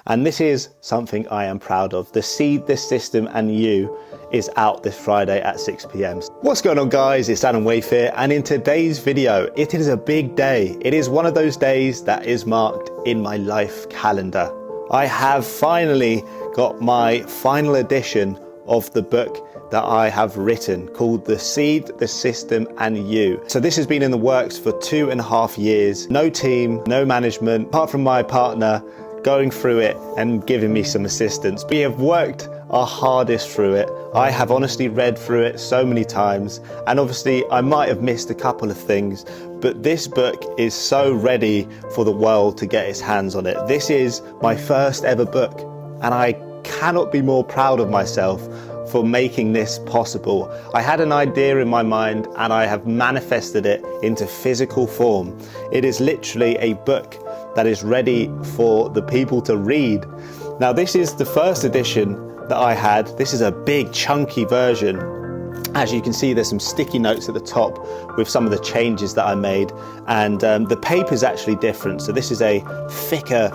And this is something I am proud of. The Seed, the System and You is out this Friday at 6 p.m. What's going on, guys? It's Adam Waif here, and in today's video, it is a big day. It is one of those days that is marked in my life calendar. I have finally got my final edition of the book that I have written called The Seed, the System and You. So this has been in the works for 2.5 years. No team, no management, apart from my partner going through it and giving me some assistance. We have worked our hardest through it. I have honestly read through it so many times, and obviously I might have missed a couple of things, but this book is so ready for the world to get its hands on it. This is my first ever book, and I cannot be more proud of myself for making this possible. I had an idea in my mind and I have manifested it into physical form. It is literally a book that is ready for the people to read. Now, this is the first edition that I had. This is a big chunky version. As you can see, there's some sticky notes at the top with some of the changes that I made, and the paper is actually different. So this is a thicker,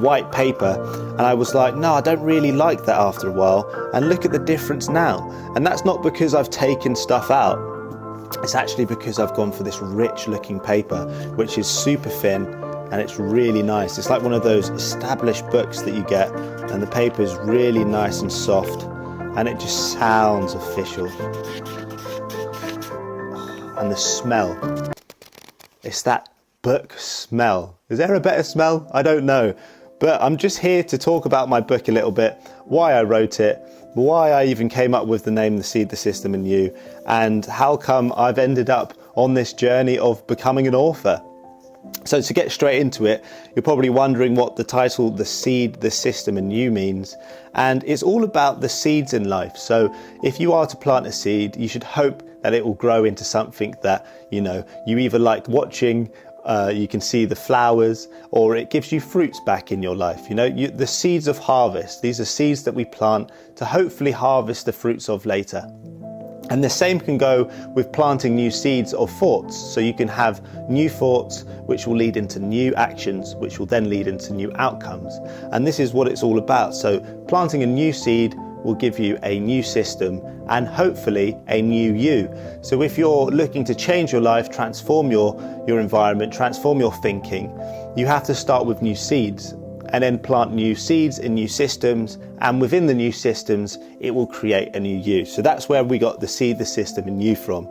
white paper, and I was like, no, I don't really like that after a while, and look at the difference now. And that's not because I've taken stuff out, it's actually because I've gone for this rich looking paper, which is super thin and it's really nice. It's like one of those established books that you get, and the paper is really nice and soft, and it just sounds official. And the smell, it's that book smell. Is there a better smell? I don't know. But I'm just here to talk about my book a little bit, why I wrote it, why I even came up with the name The Seed, the System and You, and how come I've ended up on this journey of becoming an author. So to get straight into it, you're probably wondering what the title The Seed, the System and You means. And it's all about the seeds in life. So if you are to plant a seed, you should hope that it will grow into something that, you either like watching, you can see the flowers, or it gives you fruits back in your life. The seeds of harvest, these are seeds that we plant to hopefully harvest the fruits of later. And the same can go with planting new seeds of thoughts. So you can have new thoughts, which will lead into new actions, which will then lead into new outcomes. And this is what it's all about. So planting a new seed will give you a new system and hopefully a new you. So if you're looking to change your life, transform your environment, transform your thinking, you have to start with new seeds and then plant new seeds in new systems. And within the new systems, it will create a new you. So that's where we got the Seed, the System and You from.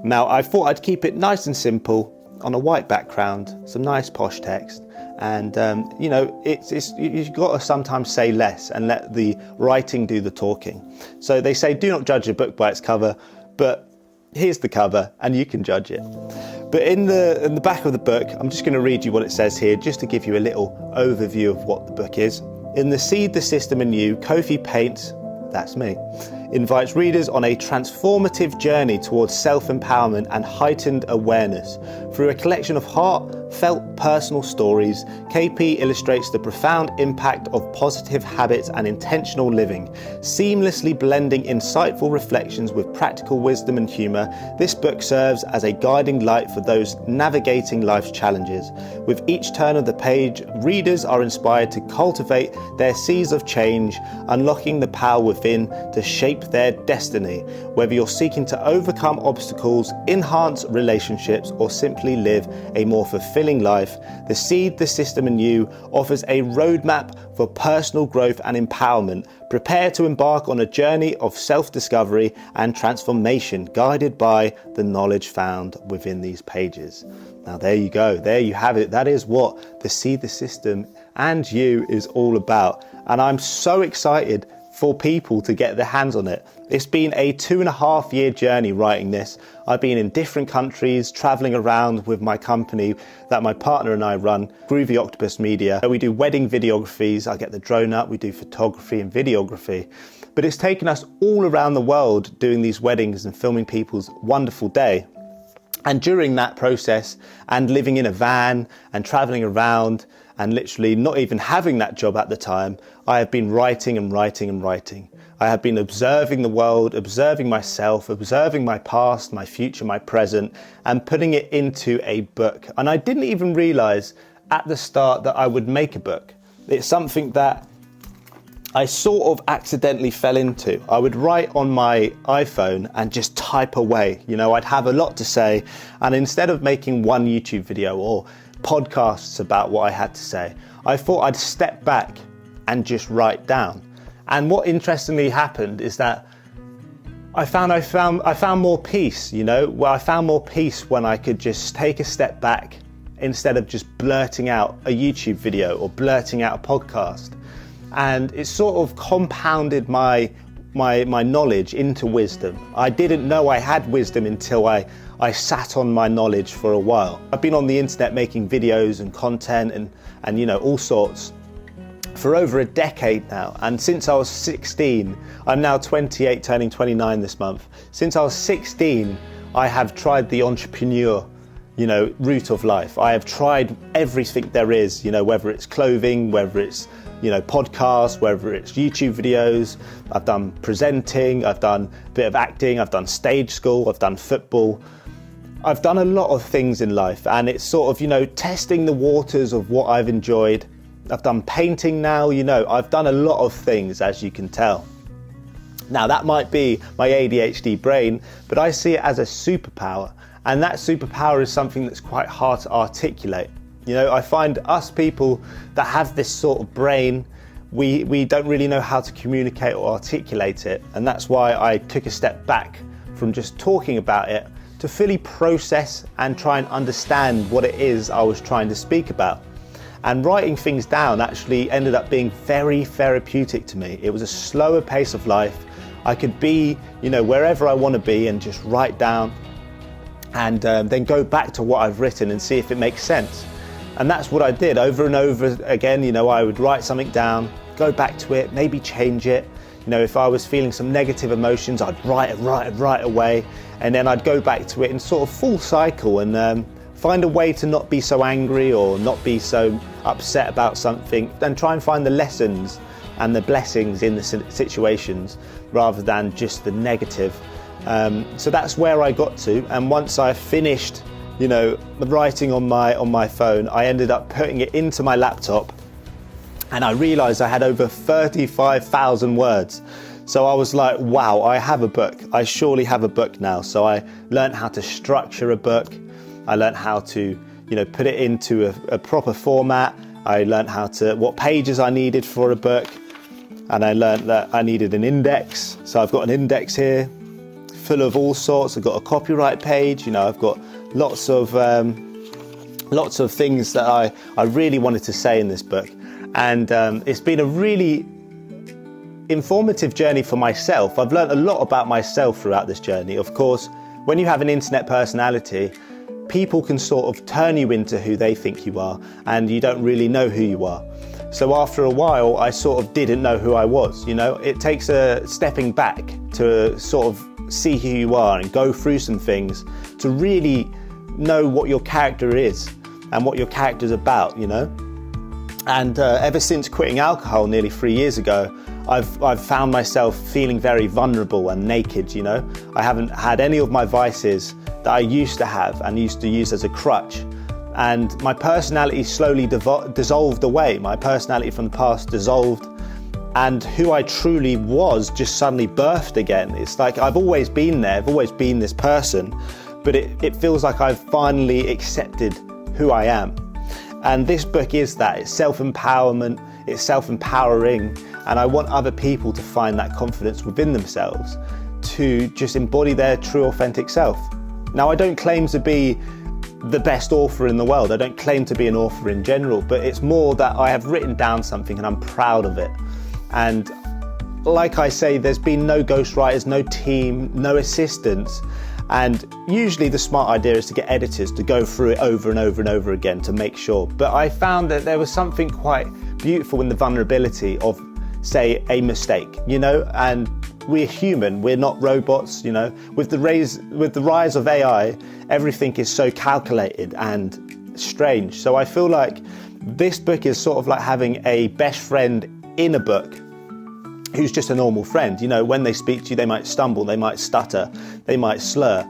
Now, I thought I'd keep it nice and simple on a white background, some nice posh text. And, you've got to sometimes say less and let the writing do the talking. So they say, do not judge a book by its cover, but here's the cover and you can judge it. But in the back of the book, I'm just going to read you what it says here, just to give you a little overview of what the book is. In The Seed, the System and You, Kofi Paints, that's me, invites readers on a transformative journey towards self-empowerment and heightened awareness. Through a collection of heartfelt personal stories, KP illustrates the profound impact of positive habits and intentional living. Seamlessly blending insightful reflections with practical wisdom and humour, this book serves as a guiding light for those navigating life's challenges. With each turn of the page, readers are inspired to cultivate their seeds of change, unlocking the power within to shape their destiny. Whether you're seeking to overcome obstacles, enhance relationships, or simply live a more fulfilling life, The Seed, the System and You offers a roadmap for personal growth and empowerment. Prepare to embark on a journey of self-discovery and transformation, guided by the knowledge found within these pages. Now there you go, there you have it. That is what The Seed, the System and You is all about. And I'm so excited for people to get their hands on it. It's been a 2.5 year journey writing this. I've been in different countries, traveling around with my company that my partner and I run, Groovy Octopus Media. We do wedding videographies. I get the drone up, we do photography and videography. But it's taken us all around the world doing these weddings and filming people's wonderful day. And during that process, and living in a van and traveling around and literally not even having that job at the time, I have been writing and writing and writing. I have been observing the world, observing myself, observing my past, my future, my present, and putting it into a book. And I didn't even realize at the start that I would make a book. It's something that I sort of accidentally fell into. I would write on my iPhone and just type away. I'd have a lot to say, and instead of making one YouTube video or podcasts about what I had to say, I thought I'd step back and just write down. And what interestingly happened is that I found more peace. I found more peace when I could just take a step back instead of just blurting out a YouTube video or blurting out a podcast. And it sort of compounded my knowledge into wisdom. I didn't know I had wisdom until I sat on my knowledge for a while. I've been on the internet making videos and content and all sorts for over a decade now. And since I was 16, I'm now 28, turning 29 this month. Since I was 16, I have tried the entrepreneur route of life. I have tried everything there is, whether it's clothing, whether it's podcasts, whether it's YouTube videos. I've done presenting, I've done a bit of acting, I've done stage school, I've done football. I've done a lot of things in life, and it's sort of, testing the waters of what I've enjoyed. I've done painting now, I've done a lot of things, as you can tell. Now, that might be my ADHD brain, but I see it as a superpower, and that superpower is something that's quite hard to articulate. I find us people that have this sort of brain, we don't really know how to communicate or articulate it. And that's why I took a step back from just talking about it to fully process and try and understand what it is I was trying to speak about. And writing things down actually ended up being very therapeutic to me. It was a slower pace of life. I could be, wherever I want to be and just write down and then go back to what I've written and see if it makes sense. And that's what I did over and over again. I would write something down, go back to it, maybe change it. If I was feeling some negative emotions, I'd write it right away. And then I'd go back to it in sort of full cycle and find a way to not be so angry or not be so upset about something, and try and find the lessons and the blessings in the situations rather than just the negative. So that's where I got to. And once I finished writing on my phone, I ended up putting it into my laptop, and I realized I had over 35,000 words. So I was like, wow, I have a book. I surely have a book now. So I learned how to structure a book. I learned how to, put it into a proper format. I learned what pages I needed for a book. And I learned that I needed an index. So I've got an index here full of all sorts. I've got a copyright page. I've got lots of things that I really wanted to say in this book. And it's been a really informative journey for myself. I've learned a lot about myself throughout this journey. Of course, when you have an internet personality, people can sort of turn you into who they think you are, and you don't really know who you are. So after a while, I sort of didn't know who I was. It takes a stepping back to sort of see who you are and go through some things to really know what your character is and what your character's about, And ever since quitting alcohol nearly 3 years ago, I've found myself feeling very vulnerable and naked, I haven't had any of my vices that I used to have and used to use as a crutch. And my personality slowly dissolved away. My personality from the past dissolved, and who I truly was just suddenly birthed again. It's like I've always been there, I've always been this person, but it feels like I've finally accepted who I am. And this book is that. It's self-empowerment, it's self-empowering, and I want other people to find that confidence within themselves to just embody their true authentic self. Now, I don't claim to be the best author in the world. I don't claim to be an author in general, but it's more that I have written down something and I'm proud of it. And like I say, there's been no ghostwriters, no team, no assistants. And usually the smart idea is to get editors to go through it over and over and over again to make sure. But I found that there was something quite beautiful in the vulnerability of, say, a mistake, and we're human, we're not robots, With the rise of AI, everything is so calculated and strange. So I feel like this book is sort of like having a best friend in a book who's just a normal friend. When they speak to you, they might stumble, they might stutter, they might slur.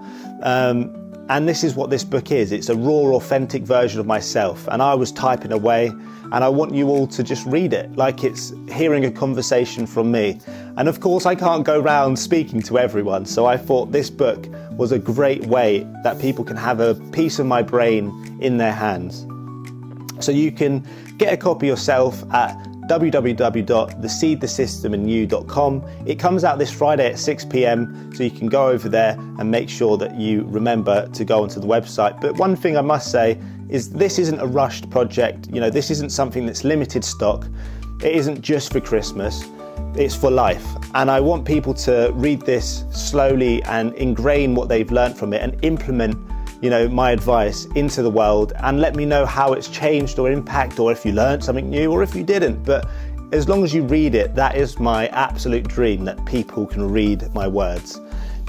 And this is what this book is. It's a raw, authentic version of myself. And I was typing away, and I want you all to just read it like it's hearing a conversation from me. And of course, I can't go around speaking to everyone. So I thought this book was a great way that people can have a piece of my brain in their hands. So you can get a copy yourself at www.theseedthesystemandyou.com. It comes out this Friday at 6 p.m, so you can go over there and make sure that you remember to go onto the website. But one thing I must say is this isn't a rushed project. You know, this isn't something that's limited stock. It isn't just for Christmas. It's for life. And I want people to read this slowly and ingrain what they've learned from it and implement, you know, my advice into the world, and let me know how it's changed or impact, or if you learned something new or if you didn't. But as long as you read it, that is my absolute dream, that people can read my words.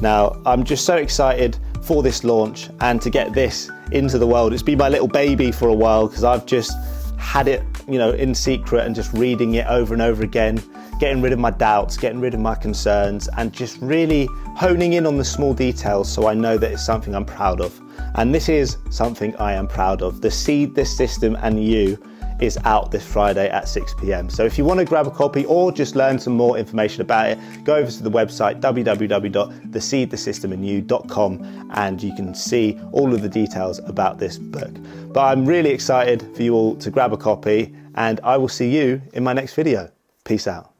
Now, I'm just so excited for this launch and to get this into the world. It's been my little baby for a while because I've just had it, you know, in secret and just reading it over and over again, getting rid of my doubts, getting rid of my concerns, and just really honing in on the small details so I know that it's something I'm proud of. And this is something I am proud of. The Seed, the System and You is out this Friday at 6 p.m. So if you want to grab a copy or just learn some more information about it, go over to the website www.theseedthesystemandyou.com and you can see all of the details about this book. But I'm really excited for you all to grab a copy, and I will see you in my next video. Peace out.